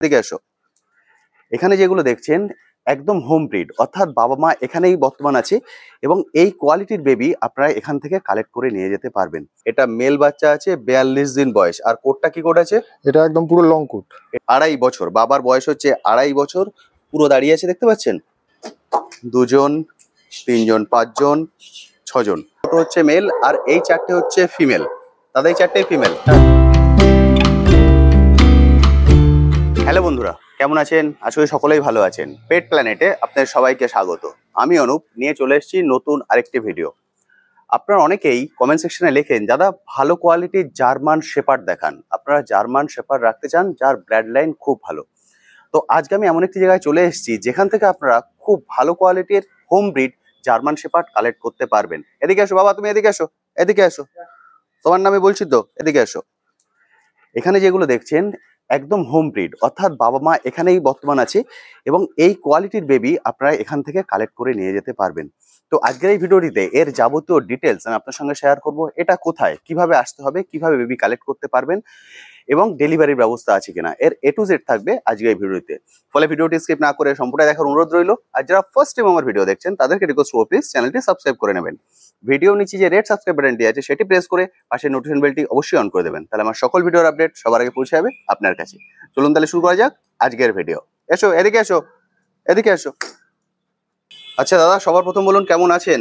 এদিকে এসো। এখানে যেগুলো দেখছেন একদম হোম ব্রিড, অর্থাৎ বাবা মা এখানেই বর্তমান আছে এবং এই কোয়ালিটির বেবি আপনারা এখান থেকে কালেক্ট করে নিয়ে যেতে পারবেন। এটা মেল বাচ্চা আছে, 42 দিন বয়স। আর কোটটা কি কোট আছে? এটা একদম পুরো লং কোট। 2.5 বছর, বাবার বয়স হচ্ছে 2.5 বছর। পুরো দাঁড়িয়ে আছে, দেখতে পাচ্ছেন? 2 জন, 3 জন, 5 জন, 6 জন। দুটো হচ্ছে মেল আর এই 4টে হচ্ছে ফিমেল। দাদা এই 4টেই ফিমেল। হ্যালো বন্ধুরা, কেমন আছেন? আশা করি সকলেই ভালো আছেন। পেট প্ল্যানেটে আপনাদের সবাইকে স্বাগত। আমি অনুপ নিয়ে চলে এসেছি নতুন আরেকটি ভিডিও। আপনারা অনেকেই কমেন্ট সেকশনে লেখেন, দাদা ভালো কোয়ালিটির জার্মান শেপার্ড দেখান। আপনারা জার্মান শেপার্ড রাখতে চান যার ব্লাড লাইন খুব ভালো। তো আজকে আমি এমন একটি জায়গায় চলে এসেছি যেখান থেকে আপনারা খুব ভালো কোয়ালিটির home breed German shepherd collect করতে পারবেন। এদিকে এসো বাবা, তুমি এদিকে এসো, এদিকে এসো। তোমার নামে বলছি তো, এদিকে এসো। এখানে যেগুলো দেখছেন একদম হোম ব্রিড, অর্থাৎ বাবা মা এখানেই বর্তমান আছে এবং এই কোয়ালিটির বেবি আপনারা এখান থেকে কালেক্ট করে নিয়ে যেতে পারবেন। তো আজকের এই ভিডিওটিতে এর যাবতীয় ডিটেলস আমি আপনার সঙ্গে শেয়ার করব। এটা কোথায়, কিভাবে আসতে হবে, কিভাবে বেবি কালেক্ট করতে পারবেন এবং ডেলিভারির ব্যবস্থা আছে কিনা, এর A to Z থাকবে আজকের এই ভিডিওতে। ফলে ভিডিওটি স্কিপ না করে সম্পূর্ণ দেখার অনুরোধ রইল। আর যারা ফার্স্ট টাইম আমার ভিডিও দেখছেন তাদেরকে রিকোয়েস্ট করব, প্লিজ চ্যানেলটি সাবস্ক্রাইব করে নেবেন। ভিডিও নিচে যে রেড সাবস্ক্রাইব বাটনটি আছে সেটি প্রেস করে পাশে নোটিফিকেশন বেলটি অবশ্যই অন করে দেবেন, তাহলে আমার সকল ভিডিওর আপডেট সবার আগে পৌঁছে যাবে আপনার কাছে। চলুন তাহলে শুরু করা যাক আজকের ভিডিও। এসো এদিকে এসো, এদিকে এসো। আচ্ছা দাদা, সবার প্রথম বলুন কেমন আছেন?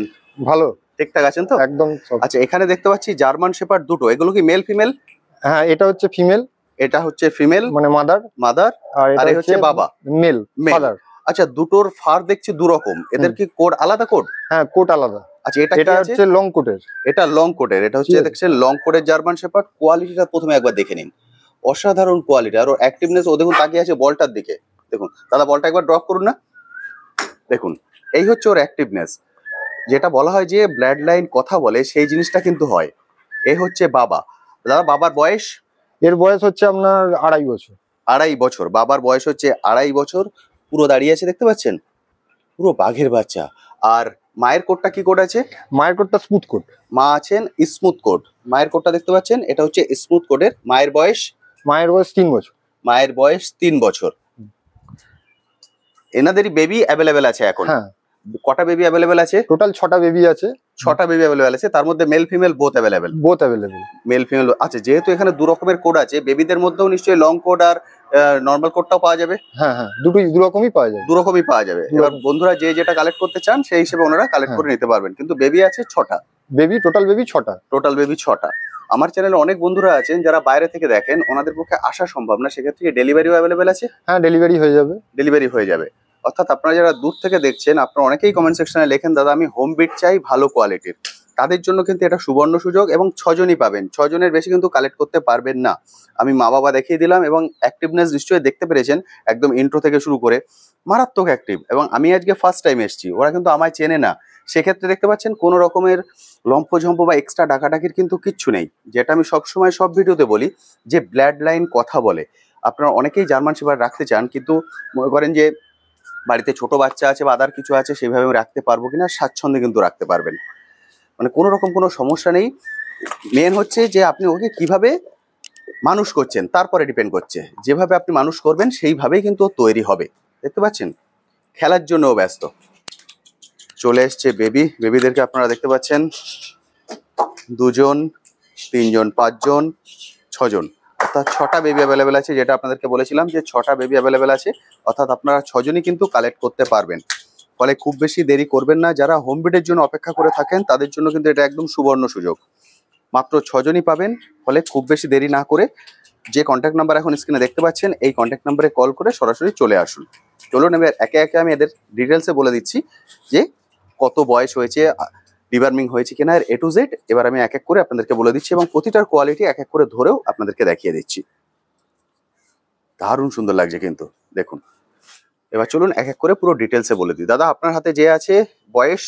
ভালো, ঠিকঠাক আছেন তো? একদম। আচ্ছা, এখানে দেখতে পাচ্ছি জার্মান শেপার্ড দুটো, এগুলো কি মেল ফিমেল? হ্যাঁ, এটা হচ্ছে ফিমেল, এটা হচ্ছে ফিমেল মানে মাদার, মাদার, আর আর এটা এই হচ্ছে বাবা মেল মেল। ফাদার। আচ্ছা, দুটোর ফার দেখছি দু রকম, এদের কি কোড আলাদা কোড? হ্যাঁ, কোট আলাদা। আচ্ছা, এটা এটা হচ্ছে লং কোটের। এটা লং কোটের, এটা হচ্ছে দেখছেন লং কোটের জার্মান শেপার্ড। কোয়ালিটিটা প্রথমে একবার দেখে নিন, অসাধারণ কোয়ালিটি। আর ওর অ্যাক্টিভনেস, ও দেখুন তাকিয়ে আছে বলটার দিকে। দেখুন দাদা, বলটা একবার ড্রপ করুন না। দেখুন, এই হচ্ছে ওর অ্যাক্টিভনেস। যেটা বলা হয় যে ব্লাড লাইন কথা বলে, সেই জিনিসটা কিন্তু হয়। এই হচ্ছে বাবা। দাদা বাবার বয়স? এর বয়স হচ্ছে আপনার 2.5 বছর। 2.5 বছর, বাবার বয়স হচ্ছে 2.5 বছর। পুরো দাঁড়িয়ে আছে, দেখতে পাচ্ছেন? পুরো বাঘের বাচ্চা। আর মায়ের কোটটা কি কোট আছে? মায়ের কোটটা স্মুথ কোট। মা আছেন স্মুথ কোট। মায়ের কোটটা দেখতে পাচ্ছেন, এটা হচ্ছে স্মুথ কোটের। মায়ের বয়স? মায়ের বয়স 3 বছর। মায়ের বয়স 3 বছর। এনাদেরই বেবি অ্যাভেলেবেল আছে এখন? হ্যাঁ। কটা বেবি অ্যাভেলেবেল আছে? টোটাল 6টা বেবি আছে। 6টা বেবি অ্যাভেলেবেল আছে, তার মধ্যে male female both available? Both available. Male female. আচ্ছা, যেহেতু এখানে দু রকমের কোড আছে, বেবিদের মধ্যেও নিশ্চয়ই লং কোড আর নর্মাল কোডটাও পাওয়া যাবে? হ্যাঁ হ্যাঁ, দু রকমই পাওয়া যাবে। দু রকমই পাওয়া যাবে। এবার বন্ধুরা যে যেটা কালেক্ট করতে চান সেই হিসেবে ওনারা কালেক্ট করে নিতে পারবেন। কিন্তু বেবি আছে 6টা। টোটাল বেবি 6টা। টোটাল বেবি 6টা। আমার চ্যানেলে অনেক বন্ধুরা আছেন যারা বাইরে থেকে দেখেন, ওনাদের পক্ষে আসা সম্ভব না, সেক্ষেত্রে ডেলিভারিও অ্যাভেলেবেল আছে? হ্যাঁ, ডেলিভারি হয়ে যাবে। ডেলিভারি হয়ে যাবে। অর্থাৎ আপনারা যারা দূর থেকে দেখছেন, আপনারা অনেকেই কমেন্ট সেকশনে লেখেন, দাদা আমি হোম ব্রিড চাই ভালো কোয়ালিটির। তাদের জন্য কিন্তু এটা সুবর্ণ সুযোগ এবং 6 জনই পাবেন। 6 জনের বেশি কিন্তু কালেক্ট করতে পারবেন না। আমি মা বাবা দেখিয়ে দিলাম এবং অ্যাক্টিভনেস নিশ্চয়ই দেখতে পেরেছেন, একদম ইন্ট্রো থেকে শুরু করে মারাত্মক অ্যাক্টিভ। এবং আমি আজকে ফার্স্ট টাইম এসেছি, ওরা কিন্তু আমায় চেনে না। সেক্ষেত্রে দেখতে পাচ্ছেন কোনো রকমের লম্ফঝম্প বা এক্সট্রা ডাকাডাকির কিন্তু কিচ্ছু নেই। যেটা আমি সবসময় সব ভিডিওতে বলি যে ব্লাড লাইন কথা বলে। আপনারা অনেকেই জার্মান শেপার্ড রাখতে চান, কিন্তু মনে করেন যে বাড়িতে ছোট বাচ্চা আছে বা আদার কিছু আছে, সেভাবে আমি রাখতে পারবো কিনা, স্বাচ্ছন্দ্যে কিন্তু রাখতে পারবেন। মানে কোনো রকম কোনো সমস্যা নেই। মেন হচ্ছে যে আপনি ওকে কিভাবে মানুষ করছেন, তারপরে ডিপেন্ড করছে। যেভাবে আপনি মানুষ করবেন সেইভাবেই কিন্তু ও তৈরি হবে। দেখতে পাচ্ছেন, খেলার জন্য ব্যস্ত। চলে এসছে বেবি। বেবিদেরকে আপনারা দেখতে পাচ্ছেন 2 জন, 3 জন, 5 জন, 6 জন। অর্থাৎ 6টা বেবি অ্যাভেলেবেল আছে, যেটা আপনাদেরকে বলেছিলাম যে 6টা বেবি অ্যাভেলেবেল আছে। অর্থাৎ আপনারা 6 জনই কিন্তু কালেক্ট করতে পারবেন। ফলে খুব বেশি দেরি করবেন না। যারা হোম ব্রিডের জন্য অপেক্ষা করে থাকেন তাদের জন্য কিন্তু এটা একদম সুবর্ণ সুযোগ। মাত্র 6 জনই পাবেন। ফলে খুব বেশি দেরি না করে যে কন্ট্যাক্ট নাম্বার এখন স্ক্রিনে দেখতে পাচ্ছেন, এই কন্ট্যাক্ট নাম্বারে কল করে সরাসরি চলে আসুন। চলুন এবার একে একে আমি এদের ডিটেলসে বলে দিচ্ছি যে কত বয়স হয়েছে, ডিবার্মিং হয়েছে কিনা, এর A to Z এবার আমি এক এক করে আপনাদেরকে বলে দিচ্ছি এবং প্রতিটার কোয়ালিটি এক এক করে ধরেও আপনাদেরকে দেখিয়ে দিচ্ছি। দারুণ সুন্দর লাগছে কিন্তু, দেখুন। এবার চলুন এক এক করে পুরো ডিটেলসে বলে দিই। দাদা আপনার হাতে যে আছে, বয়স?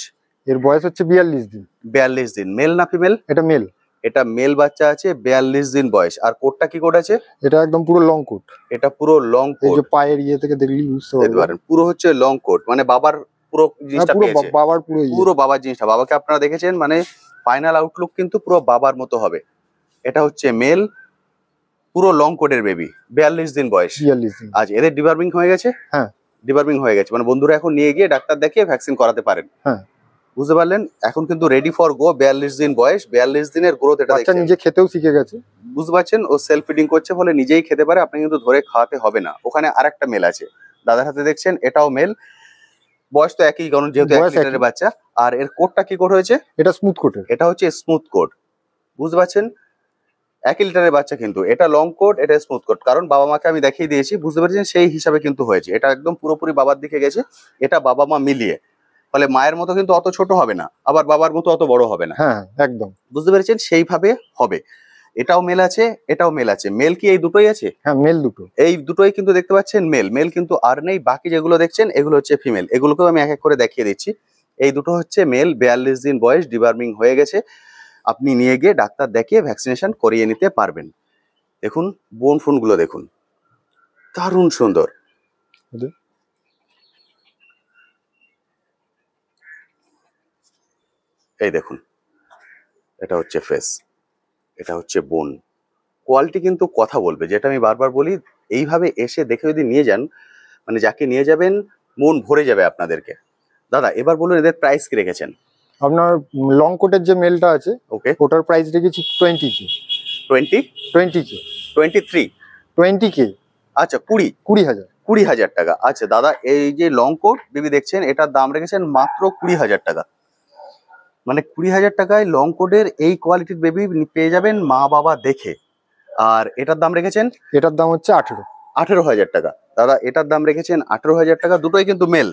এর বয়স হচ্ছে 42 দিন। 42 দিন। মেল না ফিমেল? এটা মেল। এটা মেল বাচ্চা আছে, 42 দিন বয়স। আর কোটটা কি কোট আছে? এটা একদম পুরো লং কোট। এটা পুরো লং এই কোট। যে পায়ের ইয়ে থেকে দেখলি বুঝতে পারবেন, পুরো হচ্ছে লং কোট, মানে বাবার পুরো জিনিসটা পেয়েছে। বাবার পুরো বাবার জিনিসটা। বাবাকে আপনারা দেখেছেন, মানে ফাইনাল আউটলুক কিন্তু পুরো বাবার মতো হবে। এটা হচ্ছে মেল, পুরো লং কোটের বেবি, 42 দিন বয়স। 42 দিন। আজ এদের ডিবার্মিং হয়ে গেছে? হ্যাঁ। ডিবার্মিং হয়ে গেছে, মানে বন্ধুরা এখন নিয়ে গিয়ে ডাক্তার দেখিয়ে ভ্যাকসিন করাতে পারেন। হ্যাঁ। বুঝতে পারলেন? এখন কিন্তু রেডি ফর গো। 42 দিন বয়স, 42 দিনের গ্রোথ। এটা বাচ্চা দেখছেন, নিজে খেতেও শিখে গেছে। বুঝতে পারছেন? ও সেলফ ফিডিং করছে, ফলে নিজেই খেতে পারে, আপনি কিন্তু ধরে খাওয়াতে হবে না। ওখানে আরেকটা মেল আছে দাদার হাতে, দেখছেন এটাও মেল। বয়স তো একই, কারণ যেহেতু 1 বয়স একই। লিটারের বাচ্চা। আর এর কোটটা কি কোট হয়েছে? এটা স্মুথ কোটের। এটা হচ্ছে স্মুথ কোট। বুঝতে পারছেন? 1 লিটারের বাচ্চা, কিন্তু এটা লং কোট, এটা স্মুথ কোট। কারণ বাবা মাকে আমি দেখিয়ে দিয়েছি, বুঝতে পারছেন? সেই হিসাবে কিন্তু হয়েছে। এটা একদম পুরোপুরি বাবার দিকে গেছে, এটা বাবা মা মিলিয়ে। ফলে মায়ের মতো কিন্তু অত ছোট হবে না, আবার বাবার মতো অত বড় হবে না। হ্যাঁ একদম। বুঝতে পেরেছেন? সেইভাবে হবে। এটাও মেল আছে, এটাও মেল আছে। মেল কি এই দুটোই আছে? হ্যাঁ মেল দুটো। এই দুটোই কিন্তু দেখতে পাচ্ছেন মেল। মেল কিন্তু আর নেই। বাকি যেগুলো দেখছেন এগুলো হচ্ছে ফিমেল। এগুলোকেও আমি এক এক করে দেখিয়ে দিচ্ছি। এই দুটো হচ্ছে মেল, 42 দিন বয়স, ডিবার্মিং হয়ে গেছে। আপনি নিয়ে গিয়ে ডাক্তার দেখিয়ে ভ্যাকসিনেশন করিয়ে নিতে পারবেন। দেখুন বোন ফোন গুলো দেখুন, দারুণ সুন্দর। এই দেখুন, এটা হচ্ছে ফেস, এটা হচ্ছে বোন। কোয়ালিটি কিন্তু কথা বলবে, যেটা আমি বারবার বলি। এইভাবে এসে দেখে যদি নিয়ে যান, মানে যাকে নিয়ে যাবেন মন ভরে যাবে আপনাদেরকে। দাদা এবার বলুন এদের প্রাইস কি রেখেছেন? আপনার লং কোটের যে মেলটা আছে, ওকে, ওটার প্রাইস রেখেছি 20K। 20K 23 20K। আচ্ছা 20,000। 20,000 টাকা। আচ্ছা দাদা, এই যে লং কোট বেবি দেখছেন, এটার দাম রেখেছেন মাত্র 20,000 টাকা। মানে 20,000 টাকায় লং কোটের এই কোয়ালিটির বেবি পেয়ে যাবেন মা বাবা দেখে। আর এটার দাম রেখেছেন? এটার দাম হচ্ছে 18,000 টাকা। দাদা এটার দাম রেখেছেন 18,000 টাকা। দুটোই কিন্তু মেল।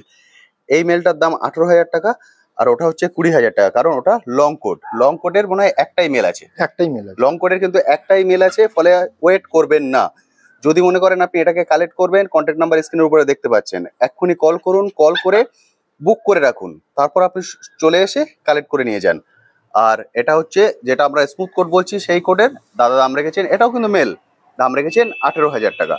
এই মেলটার দাম 18,000 টাকা, আর ওটা হচ্ছে 20,000 টাকা, কারণ ওটা লং কোট। লং কোটের মনে হয় একটাই মেল আছে। একটাই মেল আছে। লং কোটের কিন্তু একটাই মেল আছে, ফলে ওয়েট করবেন না। যদি মনে করেন আপনি এটাকে কালেক্ট করবেন, কন্ট্যাক্ট নাম্বার স্ক্রিনের উপরে দেখতে পাচ্ছেন, এক্ষুনি কল করুন। কল করে বুক করে রাখুন, তারপর আপনি চলে এসে কালেক্ট করে নিয়ে যান। আর এটা হচ্ছে যেটা আমরা স্মুথ কোট বলছি, সেই কোটের দাদা দাম রেখেছেন, এটাও কিন্তু মেল, দাম রেখেছেন 18,000 টাকা।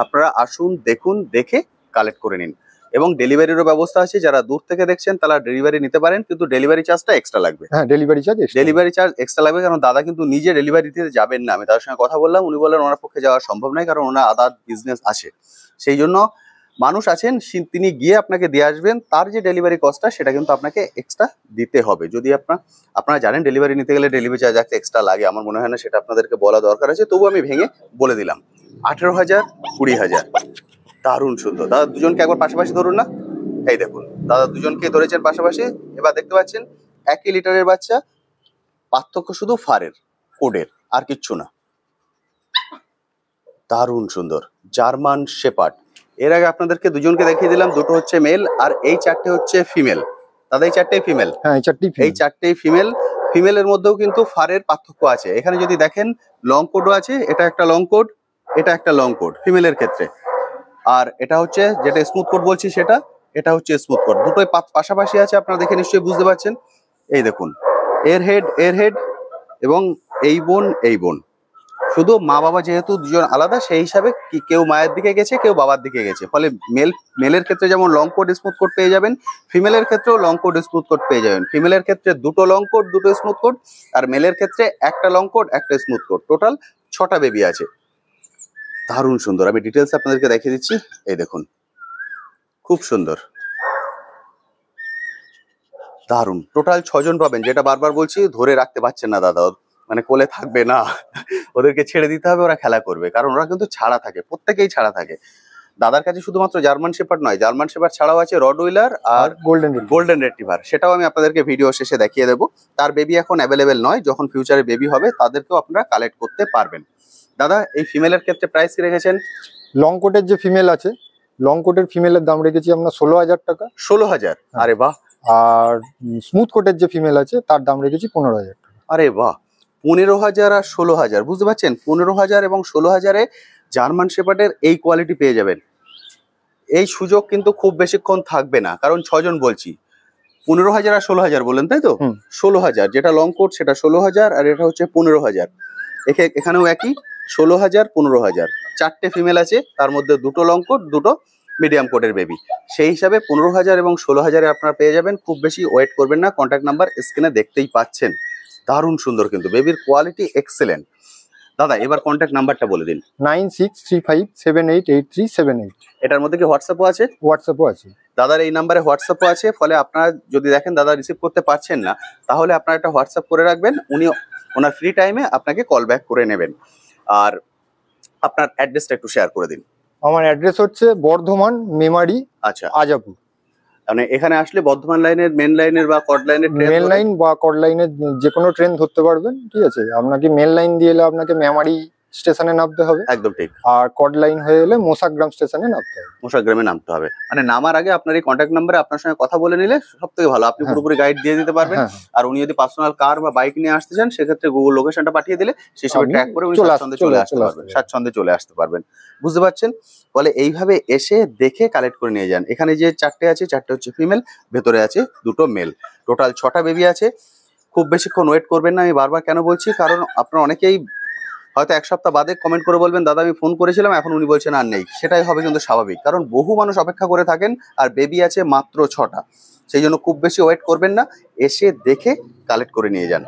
আপনারা আসুন, দেখুন, দেখে কালেক্ট করে নিন। এবং ডেলিভারিরও ব্যবস্থা আছে। যারা দূর থেকে দেখছেন তারা ডেলিভারি নিতে পারেন, কিন্তু ডেলিভারি চার্জটা এক্সট্রা লাগবে। হ্যাঁ delivery charge extra. Delivery charge extra লাগবে, কারণ দাদা কিন্তু নিজে ডেলিভারি দিতে যাবেন না। আমি তার সঙ্গে কথা বললাম, উনি বললেন ওনার পক্ষে যাওয়া সম্ভব নয়, কারণ ওনার আদার বিজনেস আছে। সেই জন্য মানুষ আছেন, তিনি গিয়ে আপনাকে দিয়ে আসবেন। তার যে ডেলিভারি কস্টটা, সেটা কিন্তু আপনাকে এক্সট্রা দিতে হবে। যদি আপনারা জানেন ডেলিভারি নিতে গেলে ডেলিভারি চার্জ একটা এক্সট্রা লাগে, আমার মনে হয় না সেটা আপনাদেরকে বলা দরকার আছে, তবু আমি ভেঙে বলে দিলাম। 18,000, 20,000, দারুণ সুন্দর। দাদা দুজনকে একবার পাশাপাশি ধরুন না। এই দেখুন দাদা দুজনকে ধরেছেন পাশাপাশি। এবার দেখতে পাচ্ছেন 1 লিটারের বাচ্চা, পার্থক্য শুধু ফারের, কোডের, আর কিচ্ছু না। দারুণ সুন্দর জার্মান শেপার্ড। এর আগে আপনাদেরকে দুজনকে দেখিয়ে দিলাম, দুটো হচ্ছে মেল, আর এই চারটে হচ্ছে ফিমেল। দাদা এই চারটেই ফিমেল? হ্যাঁ এই চারটেই ফিমেল। ফিমেলের মধ্যেও কিন্তু ফারের পার্থক্য আছে। এখানে যদি দেখেন লং কোডও আছে, এটা একটা লং কোড, এটা একটা লং কোড ফিমেলের ক্ষেত্রে। আর এটা হচ্ছে যেটা স্মুথ কোড বলছি সেটা, এটা হচ্ছে স্মুথ কোড। দুটোই পাশাপাশি আছে, আপনারা দেখে নিশ্চয়ই বুঝতে পারছেন। এই দেখুন এর হেড এবং এই বোন। শুধু মা বাবা যেহেতু দুজন আলাদা, সেই হিসাবে কেউ মায়ের দিকে গেছে, কেউ বাবার দিকে গেছে। ফলে মেলের ক্ষেত্রে যেমন লং কোড স্মুথ কোড পেয়ে যাবেন, ফিমেলের ক্ষেত্রেও লং কোড স্মুথ কোড পেয়ে যাবেন। ফিমেলের ক্ষেত্রে দুটো লং কোড, দুটো স্মুথ কোড, আর মেলের ক্ষেত্রে একটা লং কোড, একটা স্মুথ কোড। টোটাল 6টা বেবি আছে। দারুণ সুন্দর। আমি ডিটেলস আপনাদেরকে দেখিয়ে দিচ্ছি। এই দেখুন খুব সুন্দর, দারুণ। টোটাল 6 জন পাবেন। যেটা বারবার বলছি, ধরে রাখতে পারছেন না দাদা, মানে কোলে থাকবে না, ওদেরকে ছেড়ে দিতে হবে, ওরা খেলা করবে। কারণ ওরা কিন্তু ছাড়া থাকে, প্রত্যেকেই ছাড়া থাকে। দাদার কাছে শুধুমাত্র জার্মান শেপার্ড নয়, জার্মান শেপার্ড ছাড়াও আছে রডউইলার আর গোল্ডেন রেট্রিভার। সেটাও আমি আপনাদেরকে ভিডিও শেষে দেখিয়ে দেবো। তার বেবি এখন অ্যাভেলেবেল নয়, যখন ফিউচারে বেবি হবে তাদেরকেও আপনারা কালেক্ট করতে পারবেন। দাদা এই ফিমেলের ক্ষেত্রে প্রাইস কি রেখেছেন? লং কোটের যে ফিমেল আছে, লং কোটের ফিমেলের দাম রেখেছি আমরা 16,000 টাকা। 16,000? আরে বাহ। আর স্মুথ কোটের যে ফিমেল আছে তার দাম রেখেছি 15,000 টাকা। আরে বাহ, 15,000 আর 16,000। বুঝতে পারছেন? 15,000 এবং 16,000-এ জার্মান শেপার্ডের এই কোয়ালিটি পেয়ে যাবেন। এই সুযোগ কিন্তু খুব বেশিক্ষণ থাকবে না, কারণ 6 জন বলছি। 15,000 আর 16,000 বললেন তাই তো? 16,000 যেটা লং কোট সেটা 16,000, আর এটা হচ্ছে 15,000। এখানেও একই 16,000, 15,000। 4টে ফিমেল আছে, তার মধ্যে দুটো লং কোট, দুটো মিডিয়াম কোটের বেবি। সেই হিসাবে 15,000 এবং 16,000-এ আপনারা পেয়ে যাবেন। খুব বেশি ওয়েট করবেন না। কন্ট্যাক্ট নাম্বার স্ক্রিনে দেখতেই পাচ্ছেন। দারুণ সুন্দর, কিন্তু বেবির কোয়ালিটি এক্সেলেন্ট। দাদা এবার কন্ট্যাক্ট নাম্বারটা বলে দিন। 9635788378। এটার মধ্যে কি হোয়াটসঅ্যাপও আছে? হোয়াটসঅ্যাপও আছে। দাদার এই নাম্বারে হোয়াটসঅ্যাপও আছে, ফলে আপনারা যদি দেখেন দাদা রিসিভ করতে পারছেন না, তাহলে আপনারা একটা হোয়াটসঅ্যাপ করে রাখবেন, উনি ওনার ফ্রি টাইমে আপনাকে কল ব্যাক করে নেবেন। আর আপনার অ্যাড্রেসটা একটু শেয়ার করে দিন। আমার অ্যাড্রেস হচ্ছে বর্ধমান মেমারি আচ্ছা, আজাপুর। মানে এখানে আসলে বর্ধমান লাইনের, মেন লাইনের বা কড লাইনের মেন লাইন বা কড লাইনের যে কোনো ট্রেন ধরতে পারবেন, ঠিক আছে। আপনাকে মেন লাইন দিয়ে এলে আপনাকে মেমারি স্টেশনে নামতে হবে, একদম ঠিক। আর কড লাইন হয়ে এলে মোসাগ্রাম স্টেশনে নামতে হবে। মোসাগ্রামে নামতে হবে, মানে নামার আগে আপনার এই কন্ট্যাক্ট নাম্বারে আপনার সঙ্গে কথা বলে নিলে সব থেকে ভালো, আপনি পুরোপুরি গাইড দিয়ে দিতে পারবেন। হ্যাঁ, আর উনি যদি পার্সোনাল কার বা বাইক নিয়ে আসতে চান, সেক্ষেত্রে গুগল লোকেশনটা পাঠিয়ে দিলে সেই সময় আপনি ট্র্যাক করে উনি স্বাচ্ছন্দ্যে চলে আসতে পারবেন, স্বাচ্ছন্দ্যে চলে আসতে পারবেন। বুঝতে পারছেন? বলে এইভাবে এসে দেখে কালেক্ট করে নিয়ে যান। এখানে যে 4টে আছে, 4টে হচ্ছে ফিমেল, ভেতরে আছে 2টো মেল, টোটাল 6টা বেবি আছে। খুব বেশিক্ষণ ওয়েট করবেন না, আমি বারবার কেন বলছি, কারণ আপনারা অনেকেই হয়তো 1 সপ্তাহ বাদে কমেন্ট করে বলবেন দাদা আমি ফোন করেছিলাম, এখন উনি বলছেন আর নেই। সেটাই হবে কিন্তু স্বাভাবিক, কারণ বহু মানুষ অপেক্ষা করে থাকেন আর বেবি আছে মাত্র 6টা। সেই জন্য খুব বেশি ওয়েট করবেন না, এসে দেখে কালেক্ট করে নিয়ে যান।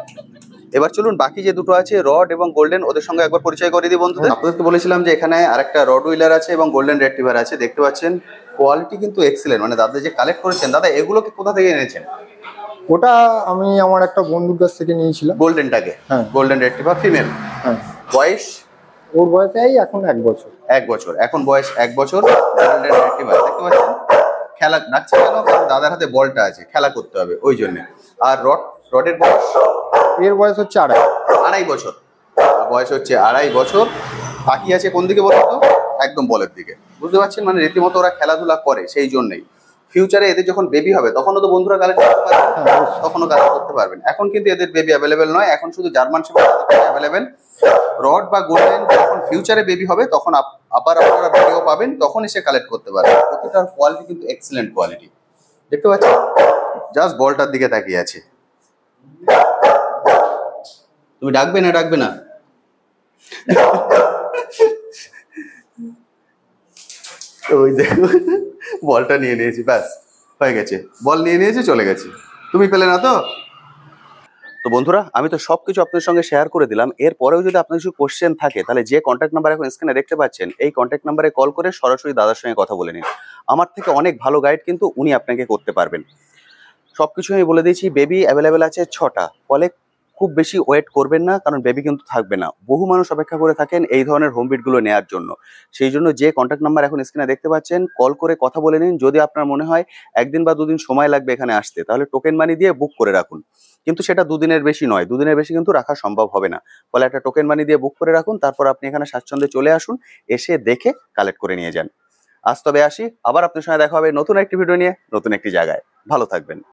এবার চলুন বাকি যে 2টো আছে রড এবং গোল্ডেন, ওদের সঙ্গে একবার পরিচয় করে দিই বন্ধুদের। আপনাদেরকে বলেছিলাম যে এখানে আরেকটা রড উইলার আছে এবং গোল্ডেন রেট্রিভার আছে। দেখতে পাচ্ছেন কোয়ালিটি কিন্তু এক্সেলেন্ট, মানে দাদা যে কালেক্ট করেছেন, দাদা এগুলোকে কোথা থেকে এনেছেন? ওটা আমি আমার একটা বন্ধুর কাছ থেকে নিয়েছিলাম। গোল্ডেনটাকে? হ্যাঁ। Golden retriever female. হ্যাঁ। বয়স? ওর বয়স এই এখন 1 বছর। 1 বছর, এখন বয়স 1 বছর। গোল্ডেন রেট্রিভার দেখতে পাচ্ছেন, খেলা ডাকছে কেন? কারণ দাদার হাতে বলটা আছে, খেলা করতে হবে ওই জন্য। আর রডের বয়স? এর বয়স হচ্ছে 2.5 বছর। বয়স হচ্ছে 2.5 বছর। বাকি আছে কোন দিকে বলুন তো? একদম বলের দিকে। বুঝতে পারছেন, মানে রীতিমতো ওরা খেলাধুলা করে, সেই জন্যই। ফিউচারে এদের যখন বেবি হবে তখনও তো বন্ধুরা কালেক্ট করতে পারবেন, তখনও কালেক্ট করতে পারবেন। এখন কিন্তু এদের বেবি অ্যাভেলেবেল নয়, এখন শুধু জার্মান শেফার্ড অ্যাভেলেবেল। রড বা গোল্ডেন যখন ফিউচারে বেবি হবে তখন আবার আপনারা ভিডিও পাবেন, তখন এসে কালেক্ট করতে পারবেন। প্রতিটার কোয়ালিটি কিন্তু এক্সেলেন্ট কোয়ালিটি। দেখতে পাচ্ছেন, জাস্ট বলটার দিকে তাকিয়ে আছে। তুমি ডাকবে না? ডাকবে না? ওই দেখো, বলটা নিয়ে নিয়েছি, ব্যাস হয়ে গেছে। বল নিয়ে নিয়েছি, চলে গেছে। তুমি পেলে না তো? তো বন্ধুরা, আমি তো সবকিছু আপনাদের সঙ্গে শেয়ার করে দিলাম। এরপরেও যদি আপনার কিছু কোশ্চেন থাকে, তাহলে যে কন্ট্যাক্ট নাম্বার এখন স্ক্রিনে দেখতে পাচ্ছেন, এই কন্ট্যাক্ট নাম্বারে কল করে সরাসরি দাদার সঙ্গে কথা বলে নিন। আমার থেকে অনেক ভালো গাইড কিন্তু উনি আপনাকে করতে পারবেন। সবকিছু আমি বলে দিয়েছি। বেবি অ্যাভেলেবেল আছে 6টা, ফলে খুব বেশি ওয়েট করবেন না, কারণ বেবি কিন্তু থাকবে না। বহু মানুষ অপেক্ষা করে থাকেন এই ধরনের হোম বিটগুলো নেওয়ার জন্য। সেই জন্য যে কন্ট্যাক্ট নাম্বার এখন স্ক্রিনে দেখতে পাচ্ছেন, কল করে কথা বলে নিন। যদি আপনার মনে হয় 1 দিন বা 2 দিন সময় লাগবে এখানে আসতে, তাহলে টোকেন মানি দিয়ে বুক করে রাখুন। কিন্তু সেটা 2 দিনের বেশি নয়, 2 দিনের বেশি কিন্তু রাখা সম্ভব হবে না। ফলে একটা টোকেন মানি দিয়ে বুক করে রাখুন, তারপর আপনি এখানে স্বাচ্ছন্দ্যে চলে আসুন, এসে দেখে কালেক্ট করে নিয়ে যান। আজ তবে আসি, আবার আপনার সঙ্গে দেখা হবে নতুন একটি ভিডিও নিয়ে, নতুন একটি জায়গায়। ভালো থাকবেন।